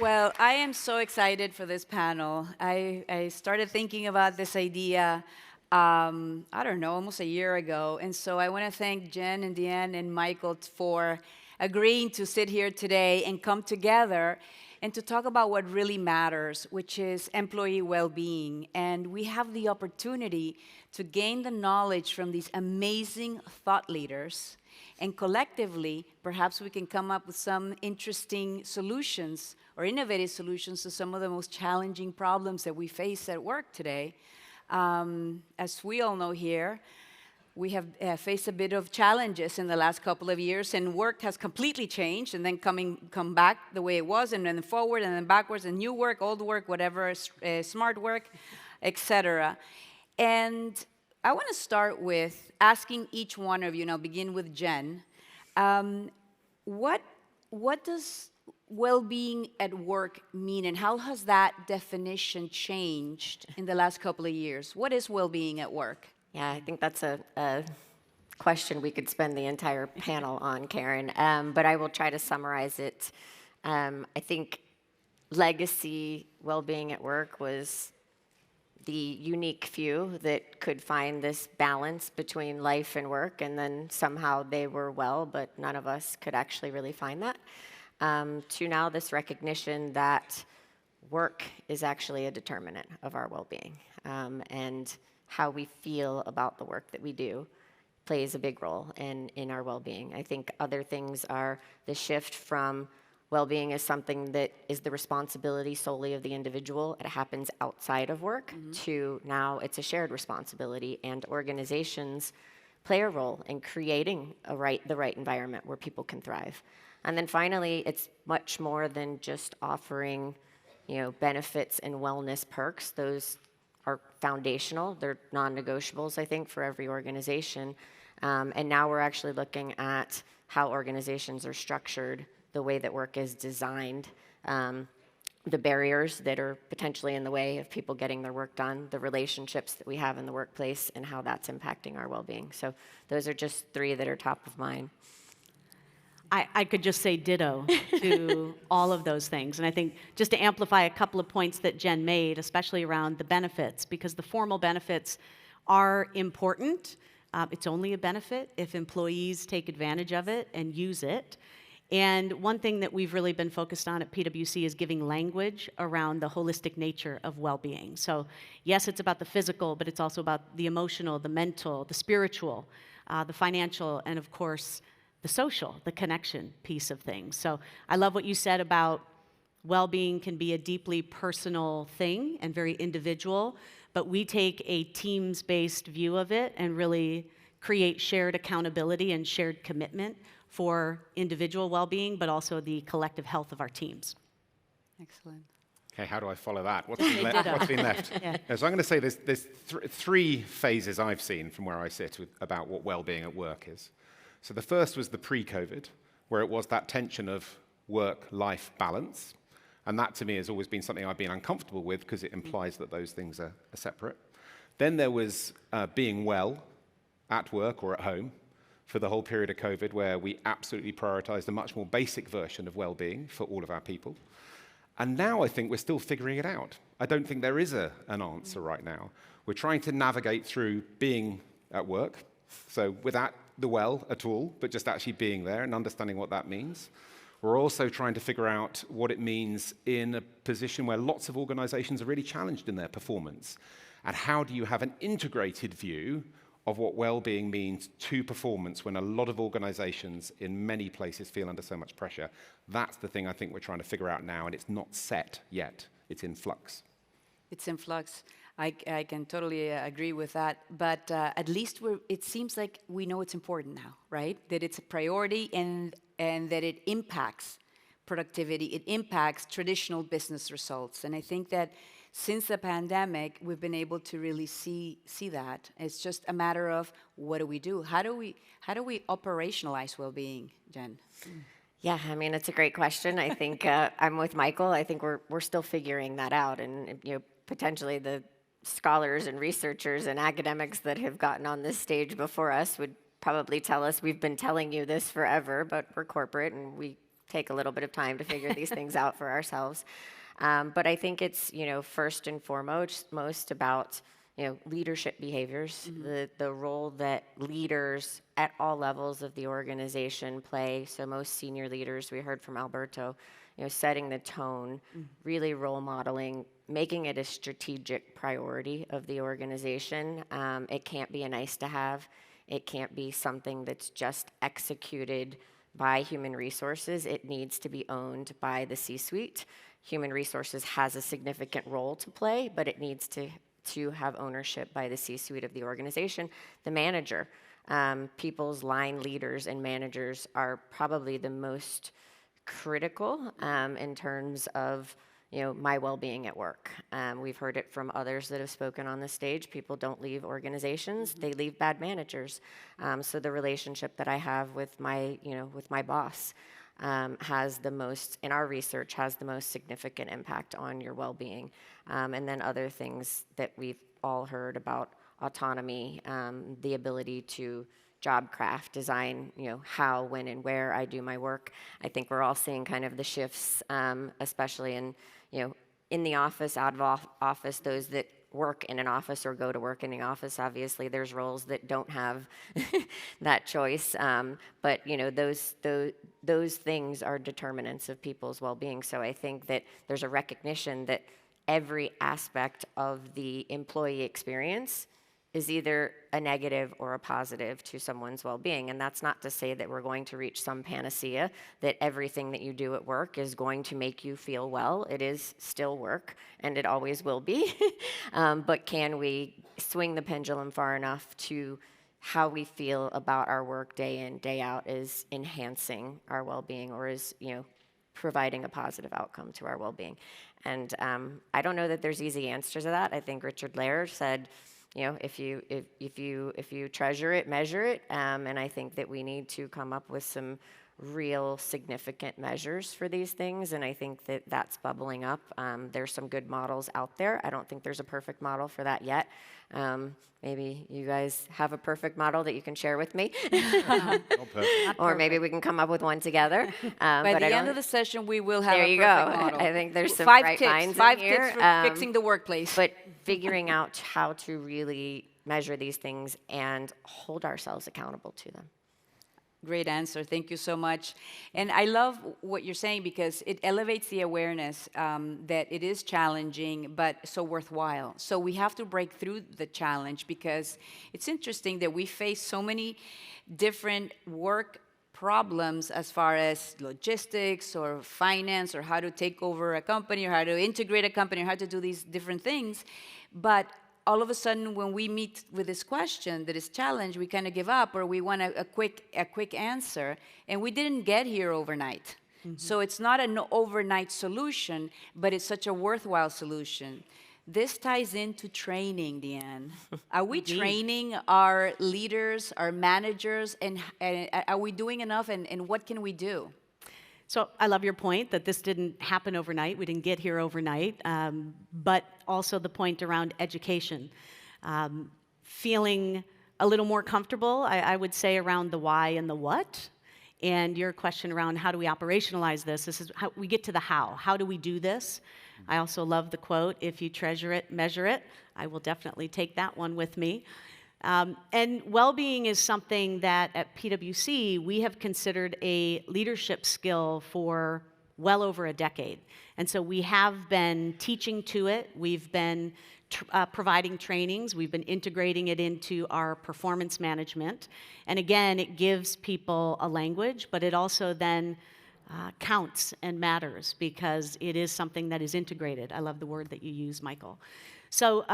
Well, I am so excited for this panel. I started thinking about this idea, I don't know, almost a year ago. And so I want to thank Jen and Deanne and Michael for agreeing to sit here today and come together and to talk about what really matters, which is employee well-being. And we have the opportunity to gain the knowledge from these amazing thought leaders. And collectively, perhaps we can come up with some interesting solutions or innovative solutions to some of the most challenging problems that we face at work today. As we all know here, we have faced a bit of challenges in the last couple of years, and work has completely changed, and then come back the way it was, and then forward, and then backwards, and new work, old work, whatever, smart work, etc. And I want to start with asking each one of you, and I'll begin with Jen, what does well-being at work mean, and how has that definition changed in the last couple of years? What is well-being at work? Yeah, I think that's a question we could spend the entire panel on, Karen, but I will try to summarize it. I think legacy well-being at work was the unique few that could find this balance between life and work, and then somehow they were well, but none of us could actually really find that. To now this recognition that work is actually a determinant of our well-being, and how we feel about the work that we do plays a big role in our well-being. I think other things are the shift from well-being as something that is the responsibility solely of the individual, it happens outside of work, to now it's a shared responsibility, and organizations play a role in creating the right environment where people can thrive. And then finally, it's much more than just offering, benefits and wellness perks. Those are foundational. They're non-negotiables, I think, for every organization. And now we're actually looking at how organizations are structured, the way that work is designed, the barriers that are potentially in the way of people getting their work done, the relationships that we have in the workplace, and how that's impacting our well-being. So those are just three that are top of mind. I could just say ditto to all of those things. And I think just to amplify a couple of points that Jen made, especially around the benefits, because the formal benefits are important. It's only a benefit if employees take advantage of it and use it. And one thing that we've really been focused on at PwC is giving language around the holistic nature of well-being. So yes, it's about the physical, but it's also about the emotional, the mental, the spiritual, the financial, and of course, the social, the connection piece of things. So I love what you said about well-being can be a deeply personal thing and very individual, but we take a teams-based view of it and really create shared accountability and shared commitment for individual well-being, but also the collective health of our teams. Excellent. Okay, how do I follow that? What's been left? Yeah. So I'm going to say there's three phases I've seen from where I sit about what well-being at work is. So the first was the pre-COVID, where it was that tension of work-life balance. And that, to me, has always been something I've been uncomfortable with because it implies that those things are separate. Then there was being well at work or at home for the whole period of COVID, where we absolutely prioritized a much more basic version of well-being for all of our people. And now I think we're still figuring it out. I don't think there is an answer right now. We're trying to navigate through being at work, so without the well at all, but just actually being there and understanding what that means. We're also trying to figure out what it means in a position where lots of organizations are really challenged in their performance. And how do you have an integrated view of what well-being means to performance when a lot of organizations in many places feel under so much pressure? That's the thing I think we're trying to figure out now, and it's not set yet. It's in flux. It's in flux. I can totally agree with that, but at least it seems like we know it's important now, right? That it's a priority and that it impacts productivity, it impacts traditional business results. And I think that since the pandemic, we've been able to really see that. It's just a matter of what do we do? How do we operationalize well-being, Jen? Yeah, I mean, it's a great question. I think I'm with Michael. I think we're still figuring that out, and potentially the scholars and researchers and academics that have gotten on this stage before us would probably tell us we've been telling you this forever, but we're corporate and we take a little bit of time to figure these things out for ourselves. But I think it's, first and foremost most about, leadership behaviors, the role that leaders at all levels of the organization play. So most senior leaders, we heard from Alberto, setting the tone, really role modeling, making it a strategic priority of the organization. It can't be a nice to have. It can't be something that's just executed by human resources. It needs to be owned by the C-suite. Human resources has a significant role to play, but it needs to have ownership by the C-suite of the organization. The manager, people's line leaders and managers are probably the most critical in terms of my well-being at work. We've heard it from others that have spoken on the stage. People don't leave organizations; they leave bad managers. So the relationship that I have with my boss has the most, in our research, has the most significant impact on your well-being. And then other things that we've all heard about: autonomy, the ability to job craft, design, how, when, and where I do my work. I think we're all seeing kind of the shifts, especially in, in the office, out of office, those that work in an office or go to work in the office. Obviously, there's roles that don't have that choice, but those things are determinants of people's well-being. So I think that there's a recognition that every aspect of the employee experience is either a negative or a positive to someone's well-being. And that's not to say that we're going to reach some panacea, that everything that you do at work is going to make you feel well. It is still work, and it always will be. But can we swing the pendulum far enough to how we feel about our work day in, day out is enhancing our well-being, or is, providing a positive outcome to our well-being? And I don't know that there's easy answers to that. I think Richard Lehrer said, if you treasure it, measure it. And I think that we need to come up with some real significant measures for these things. And I think that that's bubbling up. There's some good models out there. I don't think there's a perfect model for that yet. Maybe you guys have a perfect model that you can share with me. Or maybe we can come up with one together. By the end of the session, we will have there a you perfect go. model. I think there's some five bright tips, minds five in here. tips for fixing the workplace. But figuring out how to really measure these things and hold ourselves accountable to them. Great answer. Thank you so much. And I love what you're saying, because it elevates the awareness that it is challenging, but so worthwhile. So we have to break through the challenge, because it's interesting that we face so many different work problems as far as logistics or finance, or how to take over a company, or how to integrate a company, or how to do these different things. But all of a sudden, when we meet with this question that is challenged, we kind of give up, or we want a quick answer, and we didn't get here overnight. So it's not an overnight solution, but it's such a worthwhile solution. This ties into training, Deanne. Are we training our leaders, our managers, and are we doing enough, and what can we do? So I love your point that this didn't happen overnight. We didn't get here overnight, but also the point around education. Feeling a little more comfortable, I would say, around the why and the what. And your question around how do we operationalize this? This is how we get to the how. How do we do this? I also love the quote, if you treasure it, measure it. I will definitely take that one with me. And well-being is something that at PwC we have considered a leadership skill for well over a decade. And so we have been teaching to it. We've been providing trainings. We've been integrating it into our performance management. And again, it gives people a language, but it also then counts and matters, because it is something that is integrated. I love the word that you use, Michael. So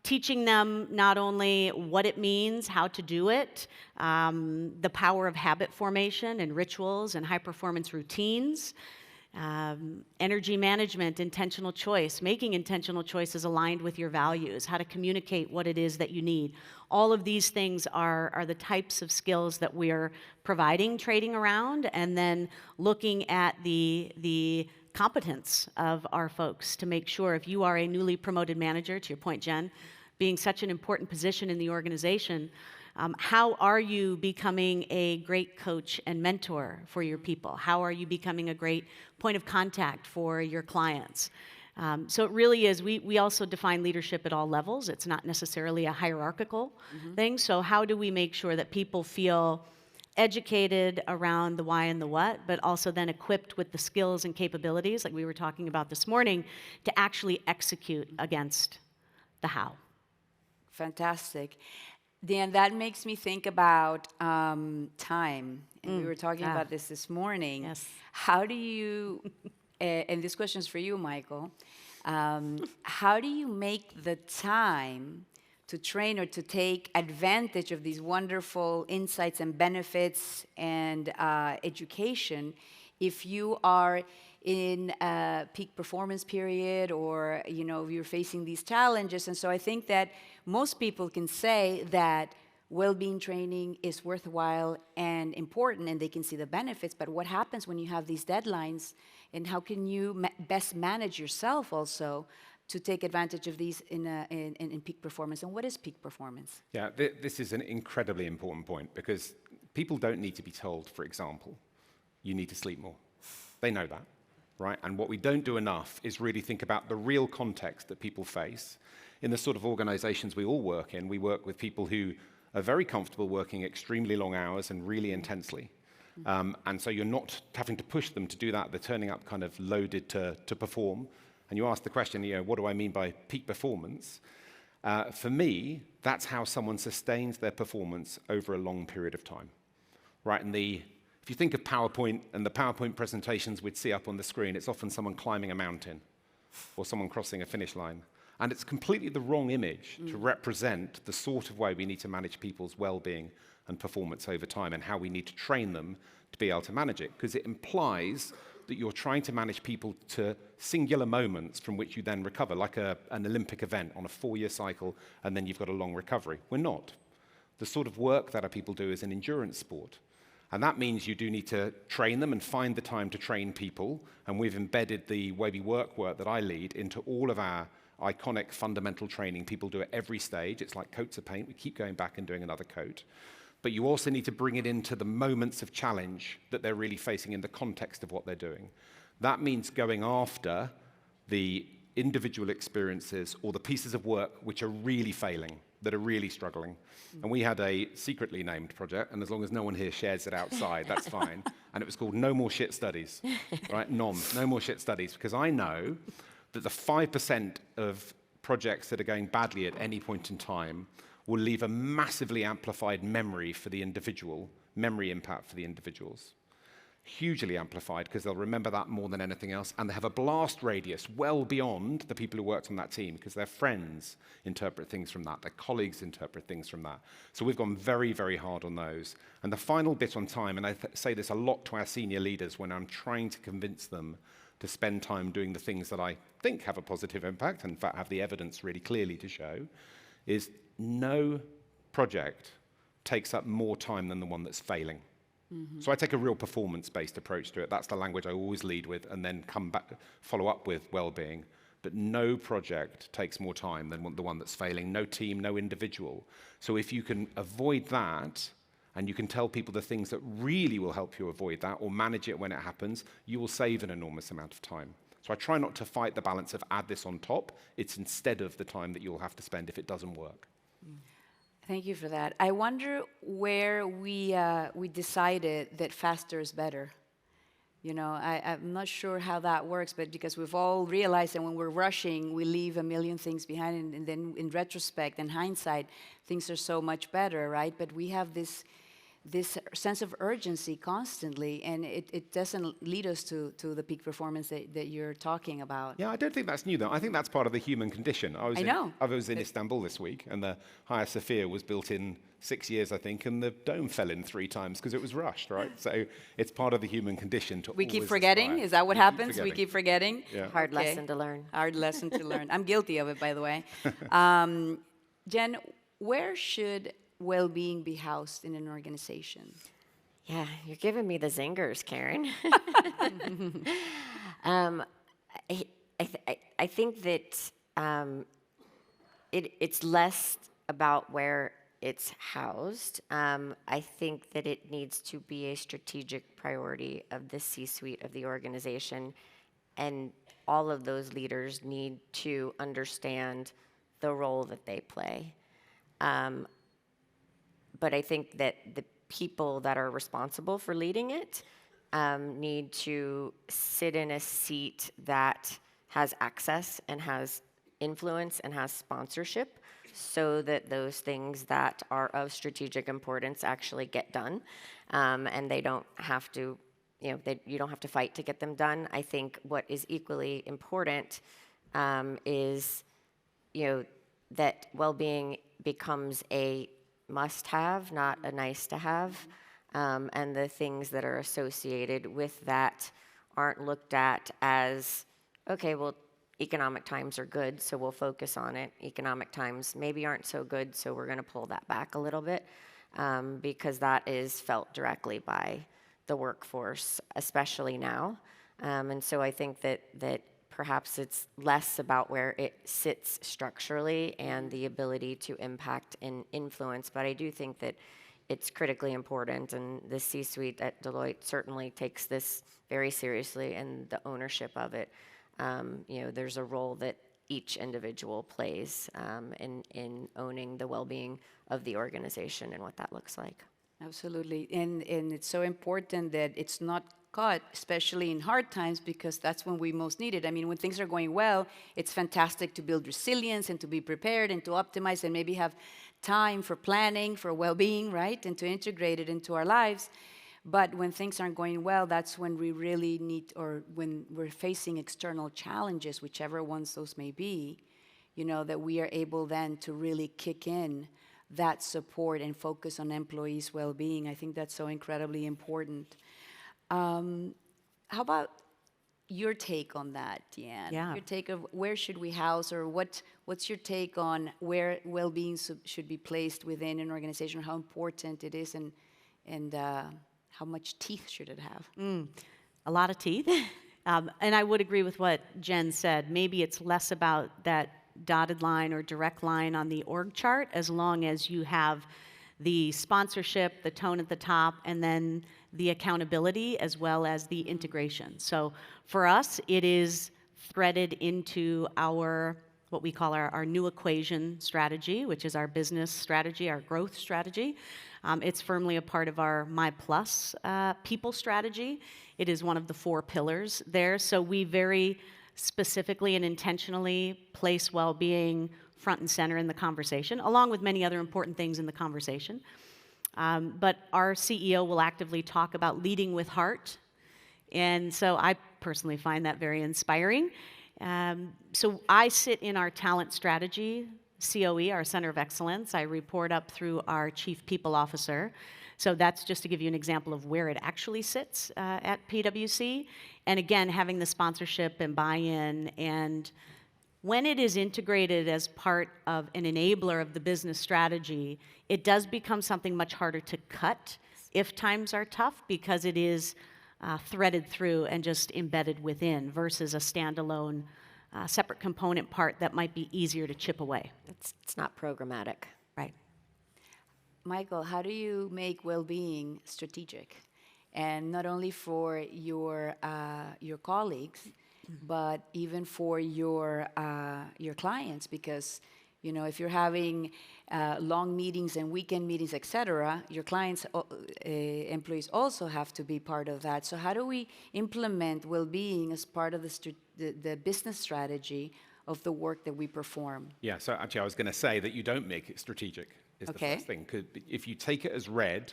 teaching them not only what it means, how to do it, the power of habit formation and rituals and high-performance routines, energy management, intentional choice, making intentional choices aligned with your values, how to communicate what it is that you need. All of these things are the types of skills that we're providing training around, and then looking at the competence of our folks to make sure, if you are a newly promoted manager, to your point, Jen, being such an important position in the organization, How are you becoming a great coach and mentor for your people? How are you becoming a great point of contact for your clients? So it really is, we also define leadership at all levels. It's not necessarily a hierarchical thing. So how do we make sure that people feel educated around the why and the what, but also then equipped with the skills and capabilities, like we were talking about this morning, to actually execute against the how? Fantastic. Dan, that makes me think about time. And we were talking about this morning. Yes. How do you, and this question is for you, Michael, how do you make the time to train or to take advantage of these wonderful insights and benefits and education if you are in a peak performance period, or you're facing these challenges? And so I think that most people can say that well-being training is worthwhile and important, and they can see the benefits. But what happens when you have these deadlines, and how can you best manage yourself also to take advantage of these in peak performance? And what is peak performance? Yeah, this is an incredibly important point, because people don't need to be told, for example, you need to sleep more. They know that, right? And what we don't do enough is really think about the real context that people face. In the sort of organizations we all work in, we work with people who are very comfortable working extremely long hours and really intensely. And so you're not having to push them to do that. They're turning up kind of loaded to perform. And you ask the question, what do I mean by peak performance? For me, that's how someone sustains their performance over a long period of time, right? And if you think of PowerPoint and the PowerPoint presentations we'd see up on the screen, it's often someone climbing a mountain or someone crossing a finish line. And it's completely the wrong image to represent the sort of way we need to manage people's well-being and performance over time, and how we need to train them to be able to manage it, because it implies that you're trying to manage people to singular moments from which you then recover, like an Olympic event on a 4-year cycle, and then you've got a long recovery. We're not. The sort of work that our people do is an endurance sport. And that means you do need to train them and find the time to train people. And we've embedded the way we work that I lead into all of our iconic fundamental training. People do it every stage. It's like coats of paint. We keep going back and doing another coat. But you also need to bring it into the moments of challenge that they're really facing in the context of what they're doing. That means going after the individual experiences or the pieces of work which are really failing, that are really struggling. And we had a secretly named project, and as long as no one here shares it outside, that's fine. And it was called No More Shit Studies, right? No More Shit Studies, because I know that the 5% of projects that are going badly at any point in time will leave a massively amplified memory for the individual, memory impact for the individuals. Hugely amplified, because they'll remember that more than anything else, and they have a blast radius well beyond the people who worked on that team, because their friends interpret things from that, their colleagues interpret things from that. So we've gone very, very hard on those. And the final bit on time, and I say this a lot to our senior leaders when I'm trying to convince them to spend time doing the things that I think have a positive impact, and in fact have the evidence really clearly to show, is no project takes up more time than the one that's failing. So I take a real performance-based approach to it. That's the language I always lead with, and then come back, follow up with well-being. But no project takes more time than the one that's failing. No team, no individual. So if you can avoid that, and you can tell people the things that really will help you avoid that, or manage it when it happens, you will save an enormous amount of time. So I try not to fight the balance of add this on top. It's instead of the time that you'll have to spend if it doesn't work. Thank you for that. I wonder where we decided that faster is better. I'm not sure how that works, but because we've all realized that when we're rushing, we leave a million things behind, and then in retrospect and hindsight, things are so much better, right? But we have this sense of urgency constantly, and it doesn't lead us to the peak performance that you're talking about. Yeah, I don't think that's new, though. I think that's part of the human condition. I was in Istanbul this week, and the Hagia Sophia was built in 6 years, I think, and the dome fell in 3 times because it was rushed, right? So it's part of the human condition to We keep always forgetting? aspire. Is that what happens? We keep forgetting? Yeah. Hard lesson to learn. Hard lesson to learn. I'm guilty of it, by the way. Jen, where should well-being be housed in an organization? Yeah, you're giving me the zingers, Karen. I think that it's less about where it's housed. I think that it needs to be a strategic priority of the C-suite of the organization, and all of those leaders need to understand the role that they play. But I think that the people that are responsible for leading it need to sit in a seat that has access and has influence and has sponsorship, so that those things that are of strategic importance actually get done, and they don't have to, you don't have to fight to get them done. I think what is equally important is, that well-being becomes a must-have, not a nice-to-have, and the things that are associated with that aren't looked at as, okay, well, economic times are good, so we'll focus on it. Economic times maybe aren't so good, so we're going to pull that back a little bit, because that is felt directly by the workforce, especially now. And so I think that perhaps it's less about where it sits structurally and the ability to impact and influence, but I do think that it's critically important, and the C-suite at Deloitte certainly takes this very seriously, and the ownership of it. There's a role that each individual plays in owning the well-being of the organization and what that looks like. Absolutely. And it's so important that it's not caught, especially in hard times, because that's when we most need it. I mean, when things are going well, it's fantastic to build resilience and to be prepared and to optimize and maybe have time for planning, for well-being, right? And to integrate it into our lives. But when things aren't going well, that's when we really need, or when we're facing external challenges, whichever ones those may be, that we are able then to really kick in that support and focus on employees' well-being. I think that's so incredibly important. How about your take on that, Deanne? Yeah. Your take of where should we house, or what's your take on where well-being should be placed within an organization, how important it is, and how much teeth should it have? A lot of teeth. And I would agree with what Jen said. Maybe it's less about that dotted line or direct line on the org chart, as long as you have the sponsorship, the tone at the top, and then the accountability as well as the integration. So for us, it is threaded into our, what we call our new equation strategy, which is our business strategy, our growth strategy. It's firmly a part of our My Plus people strategy. It is one of the 4 pillars there. So we very specifically and intentionally place well-being front and center in the conversation, along with many other important things in the conversation. But our CEO will actively talk about leading with heart. And so I personally find that very inspiring. So I sit in our talent strategy, COE, our Center of Excellence. I report up through our Chief People Officer. So that's just to give you an example of where it actually sits at PwC. And again, having the sponsorship and buy-in, and when it is integrated as part of an enabler of the business strategy, it does become something much harder to cut if times are tough, because it is threaded through and just embedded within, versus a standalone separate component part that might be easier to chip away. It's not programmatic. Right. Michael, how do you make well-being strategic? And not only for your colleagues, but even for your clients, because if you're having long meetings and weekend meetings, etc., your clients, employees also have to be part of that. So how do we implement well-being as part of the business strategy of the work that we perform? Yeah, so actually I was going to say that you don't make it strategic is the first thing. 'Cause if you take it as read,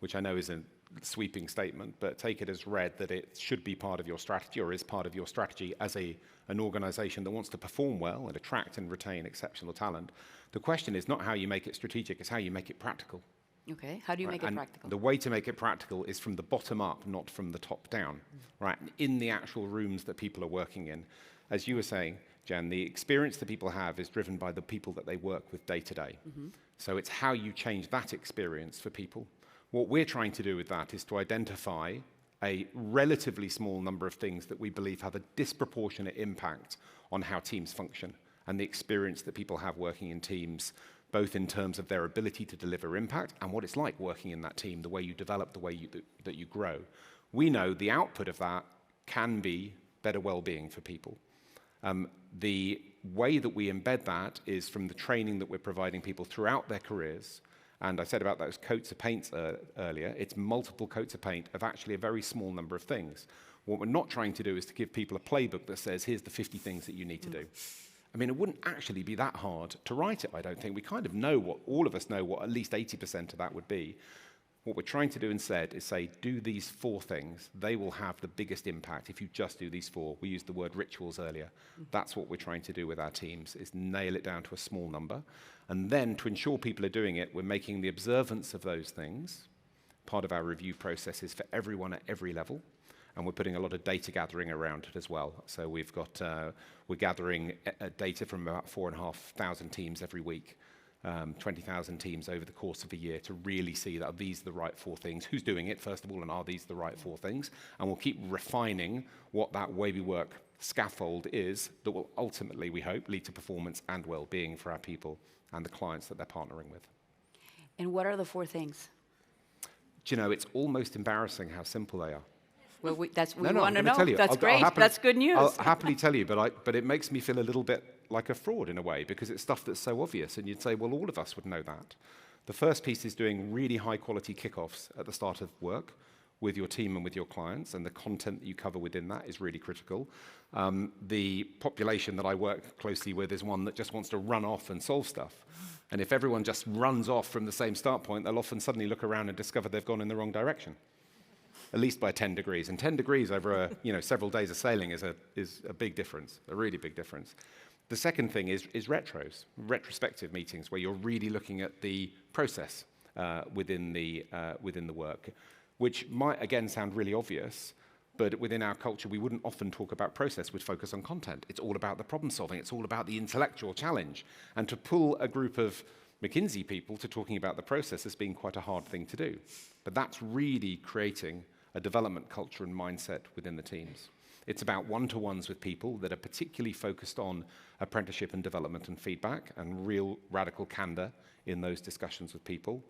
which I know is a sweeping statement, but take it as read that it should be part of your strategy, or is part of your strategy as an organization that wants to perform well and attract and retain exceptional talent. The question is not how you make it strategic, it's how you make it practical. Okay, how do you make it practical? The way to make it practical is from the bottom up, not from the top down, right? In the actual rooms that people are working in. As you were saying, Jen, the experience that people have is driven by the people that they work with day to day. So it's how you change that experience for people. What we're trying to do with that is to identify a relatively small number of things that we believe have a disproportionate impact on how teams function and the experience that people have working in teams both in terms of their ability to deliver impact and what it's like working in that team, the way you develop, the way that you grow. We know the output of that can be better well-being for people. The way that we embed that is from the training that we're providing people throughout their careers. And I said about those coats of paint earlier, it's multiple coats of paint of actually a very small number of things. What we're not trying to do is to give people a playbook that says, here's the 50 things that you need to do. I mean, it wouldn't actually be that hard to write it, I don't think. We kind of know what, all of us know what at least 80% of that would be. What we're trying to do instead is say, do these 4 things. They will have the biggest impact if you just do these 4. We used the word rituals earlier. That's what we're trying to do with our teams, is nail it down to a small number. And then to ensure people are doing it, we're making the observance of those things part of our review processes for everyone at every level. And we're putting a lot of data gathering around it as well. So we've got, we're gathering data from about 4,500 teams every week. 20,000 teams over the course of a year to really see that these are the right 4 things. Who's doing it, first of all, and are these the right 4 things? And we'll keep refining what that way we work scaffold is that will ultimately, we hope, lead to performance and well-being for our people and the clients that they're partnering with. And what are the 4 things? Do you know, it's almost embarrassing how simple they are. Well, we No, want to I'm gonna know. tell you. That's I'll great. happily- That's good news. I'll happily tell you, but it makes me feel a little bit like a fraud in a way, because it's stuff that's so obvious, and you'd say, well, all of us would know that. The first piece is doing really high-quality kickoffs at the start of work with your team and with your clients, and the content that you cover within that is really critical. The population that I work closely with is one that just wants to run off and solve stuff. And if everyone just runs off from the same start point, they'll often suddenly look around and discover they've gone in the wrong direction. At least by 10 degrees. And 10 degrees over several days of sailing is a big difference, a really big difference. The second thing is retros, retrospective meetings, where you're really looking at the process within the work, which might, again, sound really obvious, but within our culture, we wouldn't often talk about process. We'd focus on content. It's all about the problem solving. It's all about the intellectual challenge. And to pull a group of McKinsey people to talking about the process has been quite a hard thing to do. But that's really creating a development culture and mindset within the teams. It's about one-to-ones with people that are particularly focused on apprenticeship and development and feedback and real radical candor in those discussions with people.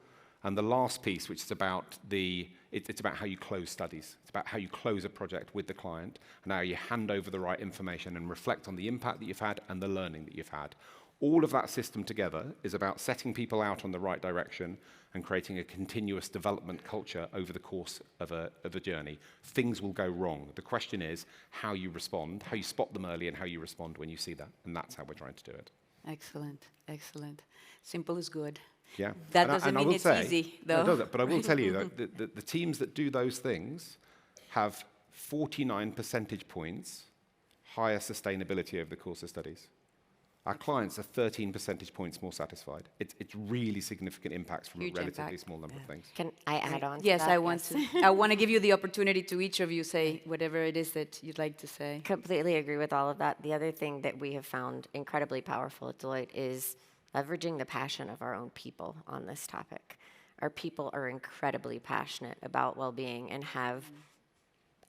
And the last piece, which is about it's about how you close studies. It's about how you close a project with the client and how you hand over the right information and reflect on the impact that you've had and the learning that you've had. All of that system together is about setting people out on the right direction and creating a continuous development culture over the course of a journey. Things will go wrong. The question is how you respond, how you spot them early, and how you respond when you see that. And that's how we're trying to do it. Excellent, excellent. Simple is good. Yeah. That doesn't mean it's easy, though. No, it doesn't. But I will tell you that the teams that do those things have 49 percentage points higher sustainability over the course of studies. Our clients are 13 percentage points more satisfied. It's really significant impacts from Huge a relatively impact. small number of things. Can I add on to Yes, that? I want to. I want to give you the opportunity to each of you say whatever it is that you'd like to say. Completely agree with all of that. The other thing that we have found incredibly powerful at Deloitte is leveraging the passion of our own people on this topic. Our people are incredibly passionate about well-being and have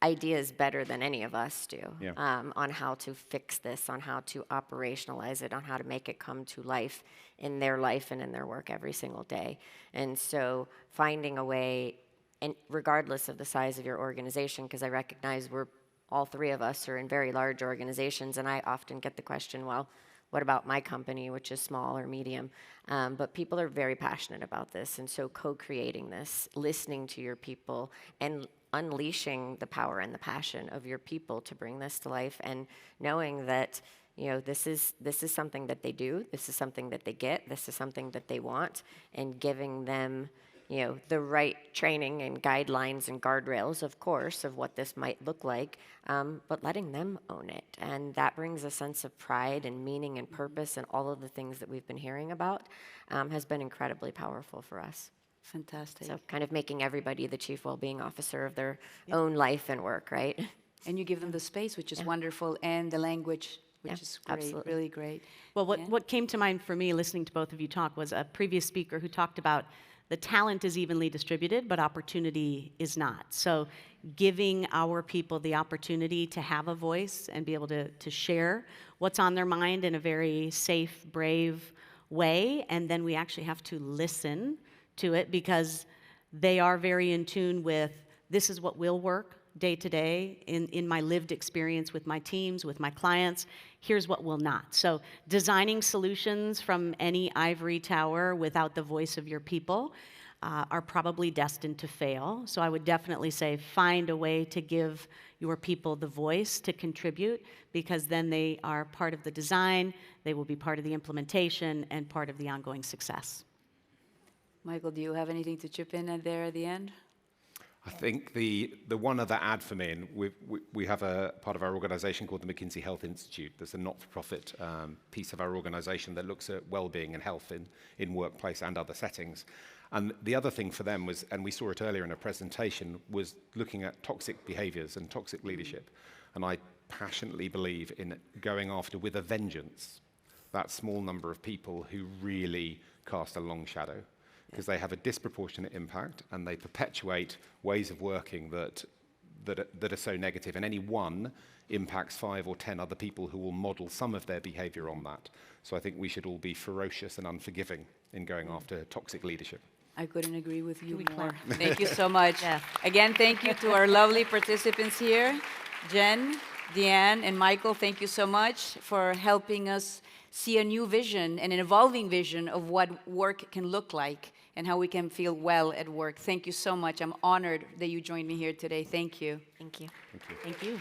ideas better than any of us do on how to fix this, on how to operationalize it, on how to make it come to life in their life and in their work every single day. And so finding a way, and regardless of the size of your organization, because I recognize all 3 of us are in very large organizations, and I often get the question, well, what about my company, which is small or medium? But people are very passionate about this, and so co-creating this, listening to your people, and unleashing the power and the passion of your people to bring this to life, and knowing that this is something that they do, this is something that they get, this is something that they want, and giving them the right training and guidelines and guardrails, of course, of what this might look like, but letting them own it. And that brings a sense of pride and meaning and purpose, and all of the things that we've been hearing about has been incredibly powerful for us. Fantastic. So kind of making everybody the chief well-being officer of their own life and work, right? And you give them the space, which is wonderful, and the language, which is great, absolutely. really great. Well, what came to mind for me listening to both of you talk was a previous speaker who talked about the talent is evenly distributed, but opportunity is not. So giving our people the opportunity to have a voice and be able to share what's on their mind in a very safe, brave, way, and then we actually have to listen to it because they are very in tune with this is what will work day to day in my lived experience with my teams, with my clients. Here's what will not. So designing solutions from any ivory tower without the voice of your people are probably destined to fail. So I would definitely say find a way to give your people the voice to contribute, because then they are part of the design, they will be part of the implementation, and part of the ongoing success. Michael, do you have anything to chip in there at the end? I think the one other add for me, and we have a part of our organization called the McKinsey Health Institute. There's a not-for-profit piece of our organization that looks at well-being and health in workplace and other settings. And the other thing for them was, and we saw it earlier in a presentation, was looking at toxic behaviors and toxic leadership. And I passionately believe in going after, with a vengeance, that small number of people who really cast a long shadow, because they have a disproportionate impact and they perpetuate ways of working that are so negative. And any one impacts 5 or 10 other people who will model some of their behavior on that. So I think we should all be ferocious and unforgiving in going after toxic leadership. I couldn't agree with you we more. clap? Thank you so much. Yeah. Again, thank you to our lovely participants here. Jen, Deanne, and Michael, thank you so much for helping us see a new vision and an evolving vision of what work can look like and how we can feel well at work. Thank you so much. I'm honored that you joined me here today. Thank you. Thank you. Thank you. Thank you.